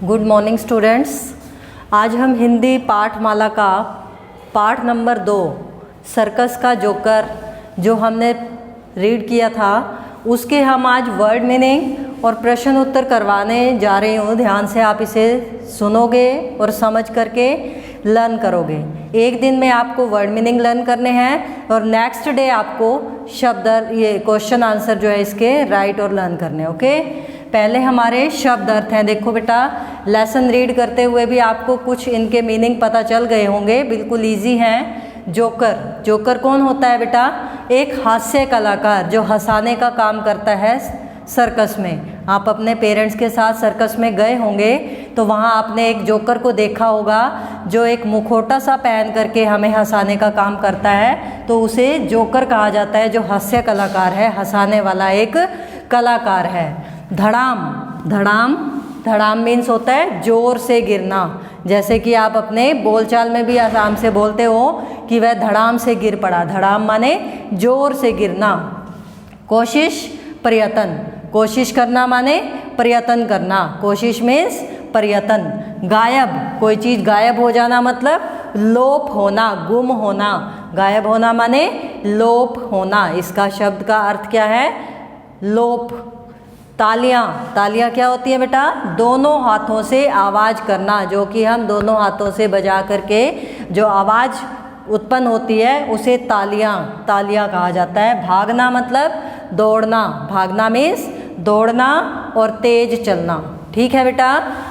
Good morning students. आज हम हिंदी पाठमाला का पाठ नंबर 2 सर्कस का जोकर जो हमने रीड किया था उसके हम आज वर्ड मीनिंग और प्रश्न उत्तर करवाने जा रही हूँ। ध्यान से आप इसे सुनोगे और समझ करके लर्न करोगे। एक दिन में आपको वर्ड मीनिंग लर्न करने हैं और नेक्स्ट डे आपको शब्द ये क्वेश्चन आंसर जो है इसके राइट और लर्न करने। ओके, पहले हमारे शब्द अर्थ हैं। देखो बेटा, लेसन रीड करते हुए भी आपको कुछ इनके मीनिंग पता चल गए होंगे, बिल्कुल इजी हैं। जोकर, जोकर कौन होता है बेटा? एक हास्य कलाकार जो हंसाने का काम करता है सर्कस में। आप अपने पेरेंट्स के साथ सर्कस में गए होंगे तो वहाँ आपने एक जोकर को देखा होगा जो एक मुखौटा सा पहन करके हमें हंसाने का काम करता है, तो उसे जोकर कहा जाता है, जो हास्य कलाकार है, हंसाने वाला एक कलाकार है। धड़ाम, धड़ाम, धड़ाम मीन्स होता है जोर से गिरना। जैसे कि आप अपने बोलचाल में भी आराम से बोलते हो कि वह धड़ाम से गिर पड़ा। धड़ाम माने जोर से गिरना। कोशिश, प्रयत्न, कोशिश करना माने प्रयत्न करना। कोशिश मीन्स प्रयत्न। गायब, कोई चीज़ गायब हो जाना मतलब लोप होना, गुम होना। गायब होना माने लोप होना। इसका शब्द का अर्थ क्या है? लोप। तालियां, तालियां क्या होती है बेटा? दोनों हाथों से आवाज़ करना, जो कि हम दोनों हाथों से बजा करके जो आवाज़ उत्पन्न होती है उसे तालियां, तालियां कहा जाता है। भागना मतलब दौड़ना। भागना मीन्स दौड़ना और तेज चलना। ठीक है बेटा,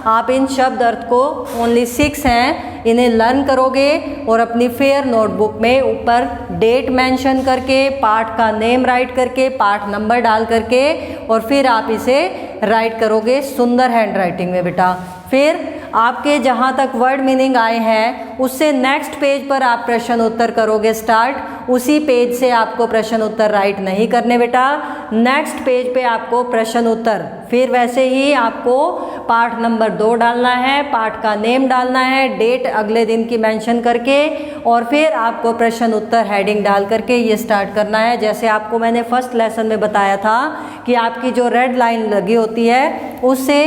आप इन शब्द अर्थ को ओनली 6 हैं, इन्हें लर्न करोगे और अपनी फेयर नोटबुक में ऊपर डेट मेंशन करके, पाठ का नेम राइट करके, पाठ नंबर डाल करके और फिर आप इसे राइट करोगे सुंदर हैंड राइटिंग में बेटा। फिर आपके जहाँ तक वर्ड मीनिंग आए हैं उससे नेक्स्ट पेज पर आप प्रश्न उत्तर करोगे स्टार्ट। उसी पेज से आपको प्रश्न उत्तर राइट नहीं करने बेटा, नेक्स्ट पेज पे आपको प्रश्न उत्तर। फिर वैसे ही आपको पाठ नंबर 2 डालना है, पाठ का नेम डालना है, डेट अगले दिन की मेंशन करके और फिर आपको प्रश्न उत्तर हेडिंग डाल करके ये स्टार्ट करना है। जैसे आपको मैंने फर्स्ट लेसन में बताया था कि आपकी जो रेड लाइन लगी होती है उससे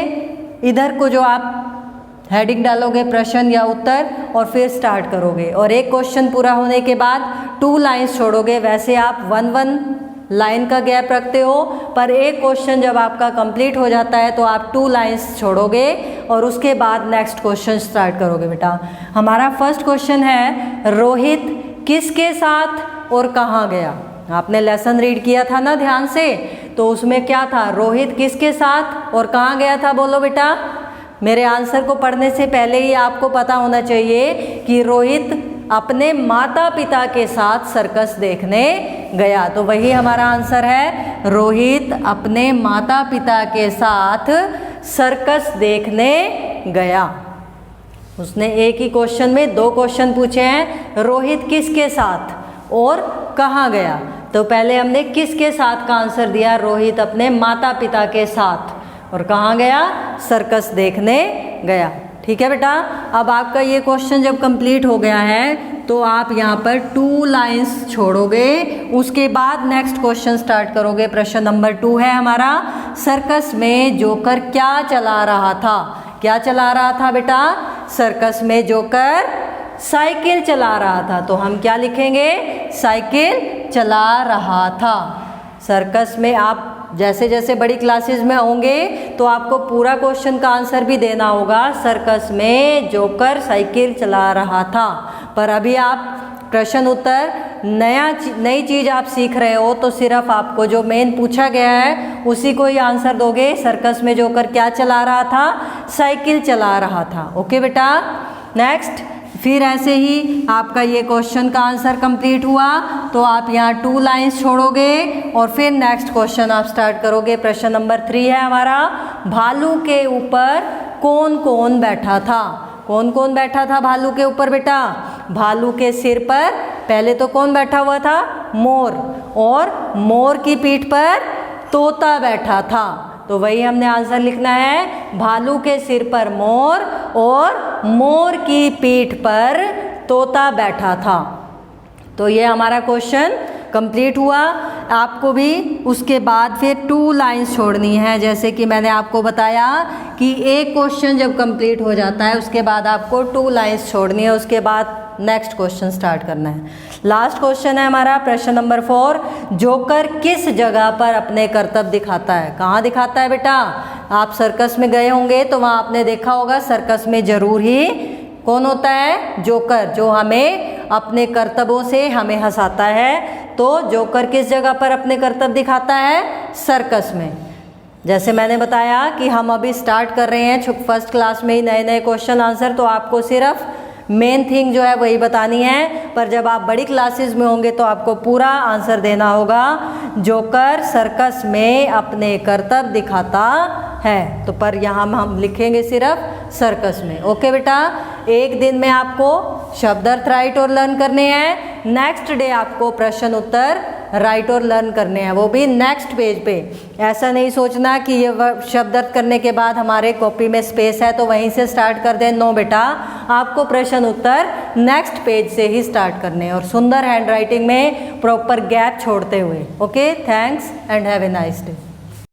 इधर को जो आप हेडिंग डालोगे प्रश्न या उत्तर और फिर स्टार्ट करोगे और एक क्वेश्चन पूरा होने के बाद 2 लाइन्स छोड़ोगे। वैसे आप 1 लाइन का गैप रखते हो, पर एक क्वेश्चन जब आपका कंप्लीट हो जाता है तो आप 2 लाइन्स छोड़ोगे और उसके बाद नेक्स्ट क्वेश्चन स्टार्ट करोगे बेटा। हमारा फर्स्ट क्वेश्चन है, रोहित किसके साथ और कहाँ गया? आपने लेसन रीड किया था ना ध्यान से, तो उसमें क्या था? रोहित किसके साथ और कहाँ गया था? बोलो बेटा। मेरे आंसर को पढ़ने से पहले ही आपको पता होना चाहिए कि रोहित अपने माता पिता के साथ सर्कस देखने गया, तो वही हमारा आंसर है। रोहित अपने माता पिता के साथ सर्कस देखने गया। उसने एक ही क्वेश्चन में 2 क्वेश्चन पूछे हैं, रोहित किसके साथ और कहाँ गया। तो पहले हमने किसके साथ का आंसर दिया, रोहित अपने माता पिता के साथ, और कहाँ गया? सर्कस देखने गया। ठीक है बेटा, अब आपका ये क्वेश्चन जब कंप्लीट हो गया है तो आप यहाँ पर 2 लाइंस छोड़ोगे, उसके बाद नेक्स्ट क्वेश्चन स्टार्ट करोगे। प्रश्न नंबर 2 है हमारा, सर्कस में जोकर क्या चला रहा था? क्या चला रहा था बेटा? सर्कस में जोकर साइकिल चला रहा था, तो हम क्या लिखेंगे? साइकिल चला रहा था। सर्कस में आप जैसे जैसे बड़ी क्लासेस में होंगे तो आपको पूरा क्वेश्चन का आंसर भी देना होगा। सर्कस में जोकर साइकिल चला रहा था, पर अभी आप प्रश्न उत्तर नई चीज़ आप सीख रहे हो तो सिर्फ आपको जो मेन पूछा गया है उसी को ही आंसर दोगे। सर्कस में जोकर क्या चला रहा था? साइकिल चला रहा था। ओके बेटा, नेक्स्ट। फिर ऐसे ही आपका ये क्वेश्चन का आंसर कंप्लीट हुआ तो आप यहाँ 2 लाइंस छोड़ोगे और फिर नेक्स्ट क्वेश्चन आप स्टार्ट करोगे। प्रश्न नंबर 3 है हमारा, भालू के ऊपर कौन कौन बैठा था? कौन कौन बैठा था भालू के ऊपर बेटा? भालू के सिर पर पहले तो कौन बैठा हुआ था? मोर, और मोर की पीठ पर तोता बैठा था। तो वही हमने आंसर लिखना है, भालू के सिर पर मोर और मोर की पीठ पर तोता बैठा था। तो ये हमारा क्वेश्चन कंप्लीट हुआ। आपको भी उसके बाद फिर 2 लाइंस छोड़नी है। जैसे कि मैंने आपको बताया कि एक क्वेश्चन जब कंप्लीट हो जाता है उसके बाद आपको 2 लाइंस छोड़नी है, उसके बाद नेक्स्ट क्वेश्चन स्टार्ट करना है। लास्ट क्वेश्चन है हमारा प्रश्न नंबर 4, जोकर किस जगह पर अपने कर्तव्य दिखाता है? कहाँ दिखाता है बेटा? आप सर्कस में गए होंगे तो वहाँ आपने देखा होगा सर्कस में जरूर ही कौन होता है? जोकर, जो हमें अपने कर्तव्यों से हमें हंसाता है। तो जोकर किस जगह पर अपने कर्तव्य दिखाता है? सर्कस में। जैसे मैंने बताया कि हम अभी स्टार्ट कर रहे हैं फर्स्ट क्लास में ही नए नए क्वेश्चन आंसर, तो आपको सिर्फ मेन थिंग जो है वही बतानी है, पर जब आप बड़ी क्लासेस में होंगे तो आपको पूरा आंसर देना होगा। जोकर सर्कस में अपने कर्तव्य दिखाता है, तो पर यहाँ हम लिखेंगे सिर्फ सर्कस में। ओके बेटा, एक दिन में आपको शब्द अर्थ राइट और लर्न करने हैं, नेक्स्ट डे आपको प्रश्न उत्तर राइट और लर्न करने हैं, वो भी नेक्स्ट पेज पे। ऐसा नहीं सोचना कि ये शब्द अर्थ करने के बाद हमारे कॉपी में स्पेस है तो वहीं से स्टार्ट कर दें। नो बेटा, आपको प्रश्न उत्तर नेक्स्ट पेज से ही स्टार्ट करने हैं और सुंदर हैंड राइटिंग में प्रॉपर गैप छोड़ते हुए। Okay, thanks and have a nice day.